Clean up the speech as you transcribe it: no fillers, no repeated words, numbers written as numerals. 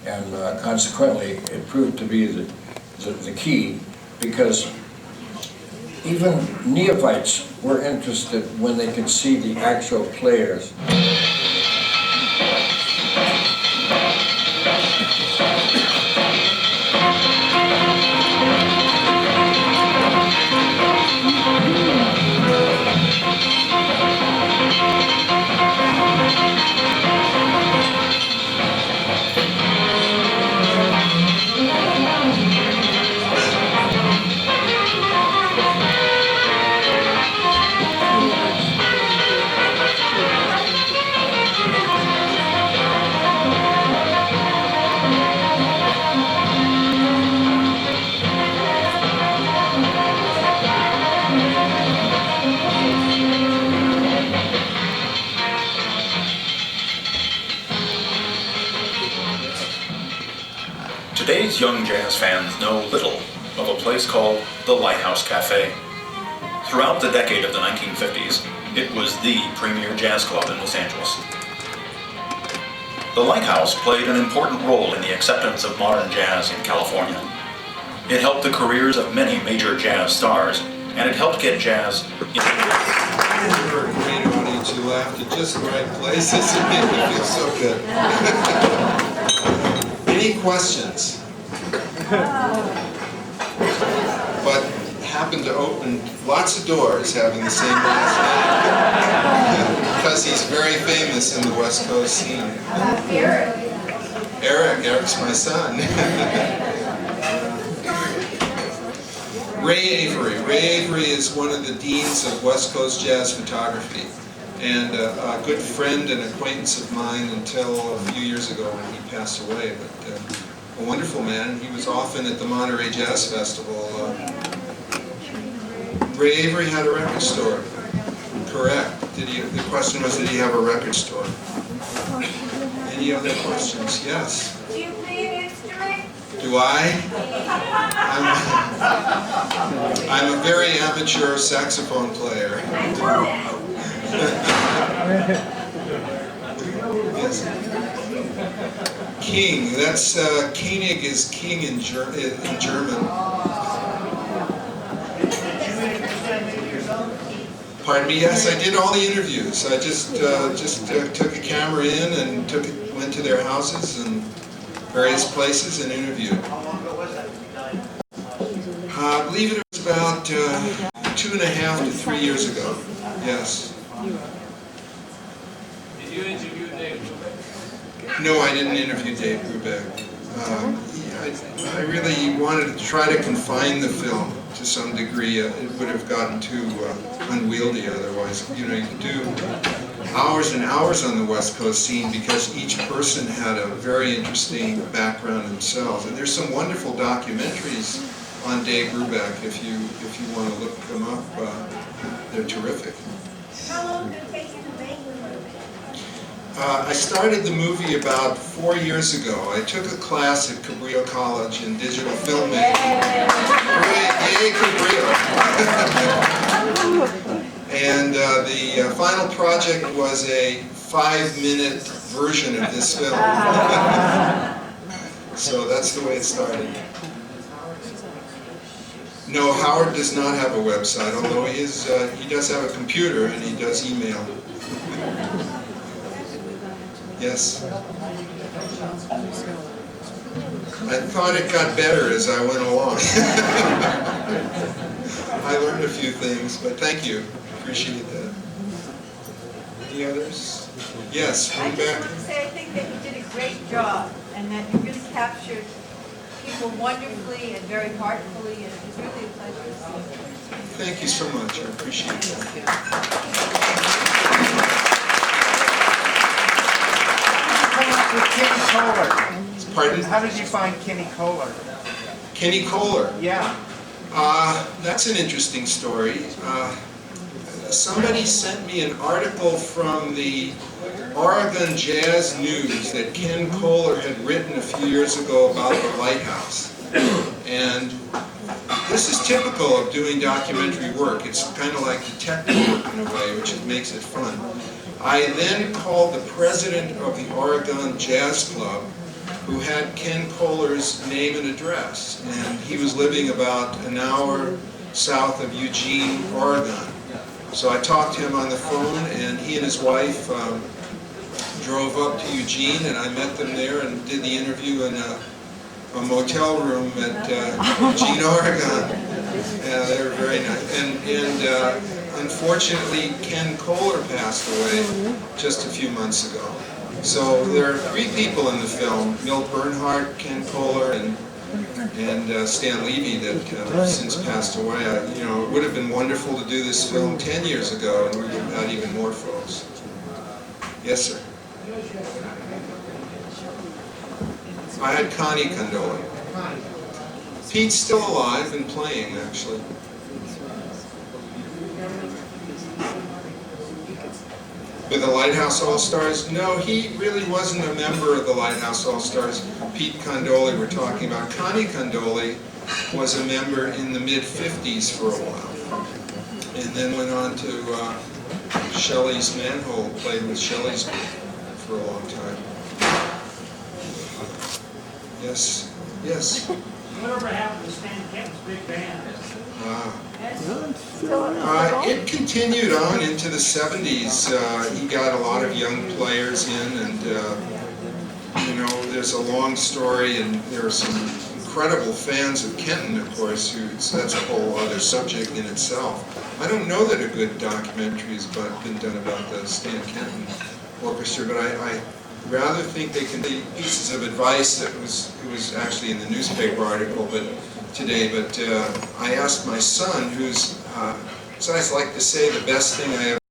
And consequently, it proved to be the key, because even neophytes were interested when they could see the actual players. Today's young jazz fans know little of a place called the Lighthouse Cafe. Throughout the decade of the 1950s, it was the premier jazz club in Los Angeles. The Lighthouse played an important role in the acceptance of modern jazz in California. It helped the careers of many major jazz stars, and it helped get jazz in. You're a great audience. You laughed at just the right places. It made me feel so good. Any questions? But happened to open lots of doors having the same last name. Because he's very famous in the West Coast scene. Eric's my son. Ray Avery is one of the deans of West Coast jazz photography, and a good friend and acquaintance of mine until a few years ago when he passed away. But a wonderful man. He was often at the Monterey Jazz Festival. Ray Avery had a record store. Correct. The question was, did he have a record store? Any other questions? Yes. Do you play an instrument? Do I? I'm a very amateur saxophone player. Yes. King. That's Koenig is king in German. Pardon me. Yes, I did all the interviews. I just took a camera in and went to their houses and various places and interviewed. I believe it was about 2.5 to 3 years ago. Yes. Did you interview Dave Brubeck? No, I didn't interview Dave Brubeck. I really wanted to try to confine the film to some degree. It would have gotten too unwieldy otherwise. You know, you could do hours and hours on the West Coast scene because each person had a very interesting background themselves. And there's some wonderful documentaries on Dave Brubeck if you want to look them up. They're terrific. How long did it take you to make the movie? I started the movie about 4 years ago. I took a class at Cabrillo College in digital filmmaking. Yay, Cabrillo! And the final project was a 5-minute version of this film. So that's the way it started. No, Howard does not have a website, although he does have a computer and he does email. Yes. I thought it got better as I went along. I learned a few things, but thank you. Appreciate that. Any others? Yes, I one just back. want to say I think that you did a great job and that you really captured people wonderfully and very heartfully, and it was really a pleasure to see you. Thank you so much. I appreciate that. With Kenny Kohler. Pardon? How did you find Kenny Kohler? Kenny Kohler. Yeah. That's an interesting story. Somebody sent me an article from the Oregon Jazz News that Ken Kohler had written a few years ago about the Lighthouse. And this is typical of doing documentary work. It's kind of like detective work in a way, which makes it fun. I then called the president of the Oregon Jazz Club who had Ken Kohler's name and address, and he was living about an hour south of Eugene, Oregon. So I talked to him on the phone, and he and his wife drove up to Eugene, and I met them there and did the interview in a motel room at Eugene, Oregon. Yeah, they were very nice. And unfortunately, Ken Kohler passed away just a few months ago. So there are 3 people in the film: Milt Bernhardt, Ken Kohler, and Stan Levy that have since passed away. You know, it would have been wonderful to do this film 10 years ago, and we would have had even more folks. Yes, sir. I had Connie Condoli. Pete's still alive and playing, actually. With the Lighthouse All-Stars? No, he really wasn't a member of the Lighthouse All-Stars. Pete Condoli we're talking about. Connie Condoli was a member in the mid-50s for a while, and then went on to Shelley's Manhole, played with Shelley's group for a long time. Yes, yes. Whatever happened to Stan Kenton's big band? It continued on into the 70s. He got a lot of young players in, and you know, there's a long story, and there are some incredible fans of Kenton, of course, so that's a whole other subject in itself. I don't know that a good documentary has been done about the Stan Kenton Orchestra, but I rather think they can be pieces of advice that was actually in the newspaper article today. But I asked my son, who's, as I like to say, the best thing I ever